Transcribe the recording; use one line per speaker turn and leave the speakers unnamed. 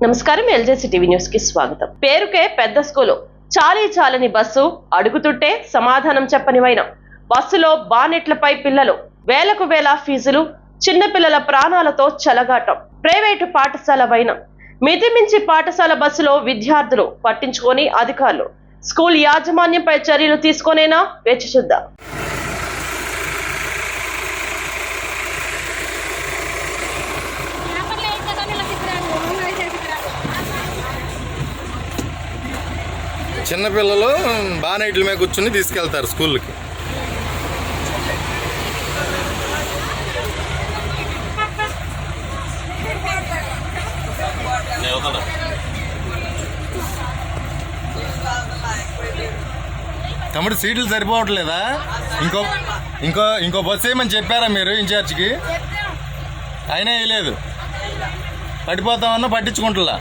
నమస్కారం, ఎల్జేసీ TV news కి స్వాగతం. పేరుకే పెద్ద స్కూలు, చాలని బస్సు, అడుగుతుంటే సమాధానం చెప్పనివైన బస్సులో బానెట్లపై పిల్లలు, వేలకు వేల ఫీజులు, చిన్నపిల్లల ప్రాణాలతో చెలగాటం. ప్రైవేటు పాఠశాల వైన మితిమించి పాఠశాల బస్సులో విద్యార్థులు పట్టించుకొని అధికారులు స్కూల్ యాజమాన్యంపై చర్యలు తీసుకొనేనా వేచి చూద్దాం.
చిన్నపిల్లలు బానైట్ల మీద కూర్చుని తీసుకెళ్తారు స్కూల్కి. తమ్ముడు సీట్లు సరిపోవట్లేదా? ఇంకో ఇంకో ఇంకో బస్సు వేయమని చెప్పారా మీరు ఇన్ఛార్జ్కి? అయినా వేయలేదు. పడిపోతామన్నా పట్టించుకుంటులా.